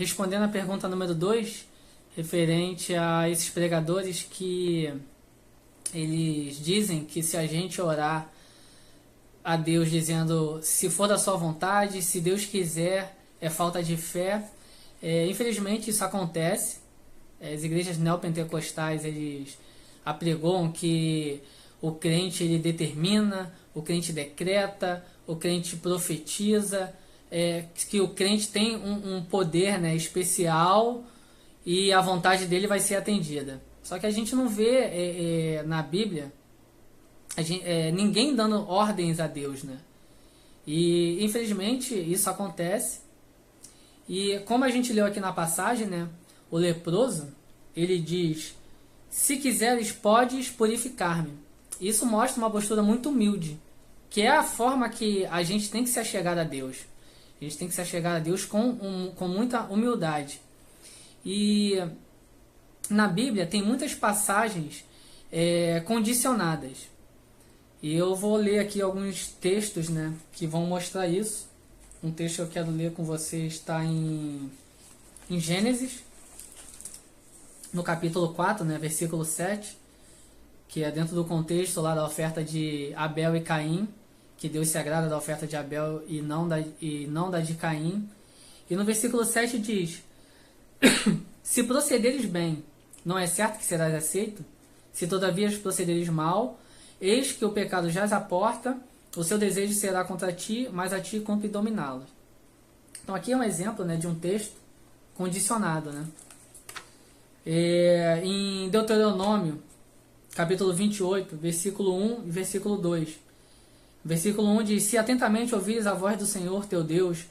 respondendo a pergunta número 2, referente a esses pregadores que eles dizem que se a gente orar a Deus dizendo se for da sua vontade, se Deus quiser, é falta de fé. Infelizmente isso acontece. As igrejas neopentecostais, eles apregoam que o crente ele determina, o crente decreta, o crente profetiza, que o crente tem um poder, né, especial e a vontade dele vai ser atendida. Só que a gente não vê na Bíblia ninguém dando ordens a Deus, né? E infelizmente isso acontece. E como a gente leu aqui na passagem, né, o leproso, ele diz: se quiseres, podes purificar-me. Isso mostra uma postura muito humilde, que é a forma que a gente tem que se achegar a Deus. A gente tem que se achegar a Deus com muita humildade. E na Bíblia tem muitas passagens condicionadas. E eu vou ler aqui alguns textos, né, que vão mostrar isso. Um texto que eu quero ler com vocês está em Gênesis, no capítulo 4, né, versículo 7, que é dentro do contexto lá da oferta de Abel e Caim, que Deus se agrada da oferta de Abel e não da de Caim. E no versículo 7 diz: se procederes bem, não é certo que serás aceito? Se todavia procederes mal, eis que o pecado jaz à porta, o seu desejo será contra ti, mas a ti cumpre dominá-lo. Então aqui é um exemplo, né, de um texto condicionado, né? Em Deuteronômio, capítulo 28, versículo 1 e versículo 2. Versículo 1 diz: se atentamente ouvires a voz do Senhor teu Deus,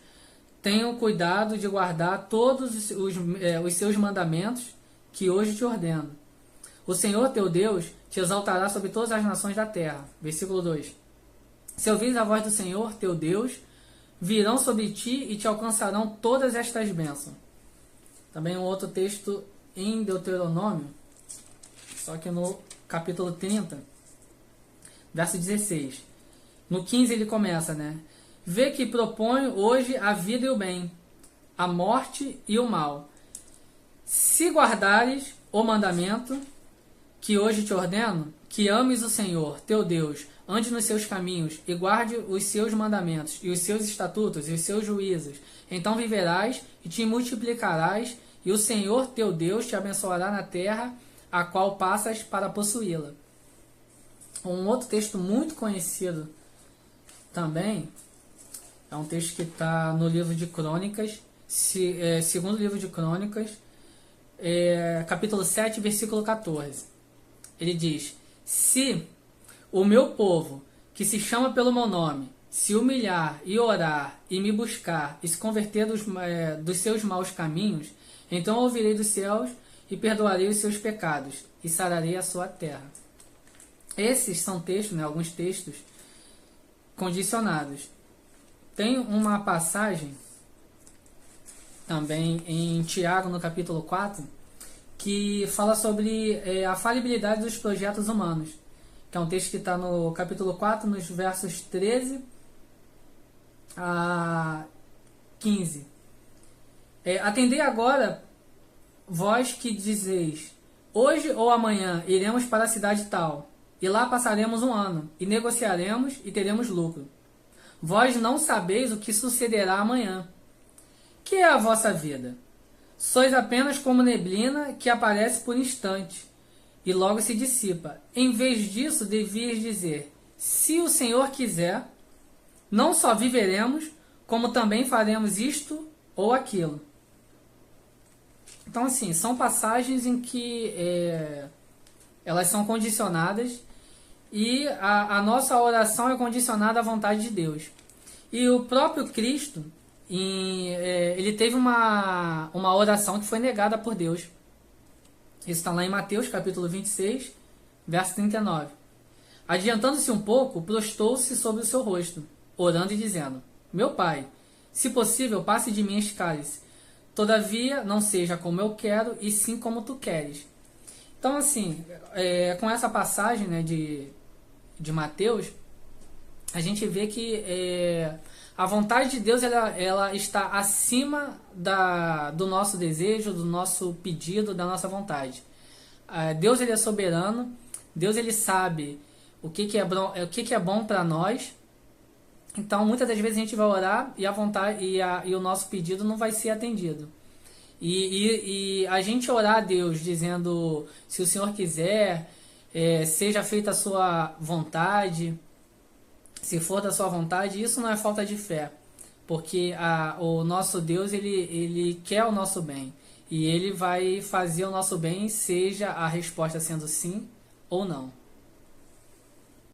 tenha cuidado de guardar todos os seus mandamentos que hoje te ordeno. O Senhor teu Deus te exaltará sobre todas as nações da terra. Versículo 2. Se ouvires a voz do Senhor teu Deus, virão sobre ti e te alcançarão todas estas bênçãos. Também um outro texto em Deuteronômio, só que no capítulo 30, verso 16. No 15 ele começa, né? Vê que proponho hoje a vida e o bem, a morte e o mal. Se guardares o mandamento que hoje te ordeno, que ames o Senhor, teu Deus, ande nos seus caminhos e guarde os seus mandamentos e os seus estatutos e os seus juízos, então viverás e te multiplicarás, e o Senhor teu Deus te abençoará na terra a qual passas para possuí-la. Um outro texto muito conhecido também é um texto que está no livro de Crônicas, segundo livro de Crônicas, capítulo 7, versículo 14. Ele diz: se o meu povo, que se chama pelo meu nome, se humilhar e orar e me buscar e se converter dos seus maus caminhos, então ouvirei dos céus e perdoarei os seus pecados e sararei a sua terra. Esses são textos, né, alguns textos condicionados. Tem uma passagem também em Tiago, no capítulo 4, que fala sobre a falibilidade dos projetos humanos, que é um texto que está no capítulo 4, nos versos 13 a 15. Atendei agora, vós que dizeis: hoje ou amanhã iremos para a cidade tal, e lá passaremos um ano, e negociaremos e teremos lucro. Vós não sabeis o que sucederá amanhã. Que é a vossa vida? Sois apenas como neblina que aparece por instante e logo se dissipa. Em vez disso, devias dizer: se o Senhor quiser, não só viveremos, como também faremos isto ou aquilo. Então, assim, são passagens em que elas são condicionadas e a nossa oração é condicionada à vontade de Deus. E o próprio Cristo, ele teve uma oração que foi negada por Deus. Isso está lá em Mateus, capítulo 26, verso 39. Adiantando-se um pouco, prostou-se sobre o seu rosto, orando e dizendo: meu Pai, se possível, passe de mim este cálice. Todavia, não seja como eu quero, e sim como tu queres. Então, assim, com essa passagem, né, de Mateus, a gente vê que A vontade de Deus ela está acima do nosso desejo, do nosso pedido, da nossa vontade. Deus ele é soberano, Deus ele sabe o que é bom para nós. Então muitas das vezes a gente vai orar e a vontade e o nosso pedido não vai ser atendido. E a gente orar a Deus dizendo, se o Senhor quiser, seja feita a sua vontade, se for da sua vontade, isso não é falta de fé, porque o nosso Deus ele quer o nosso bem e ele vai fazer o nosso bem, seja a resposta sendo sim ou não.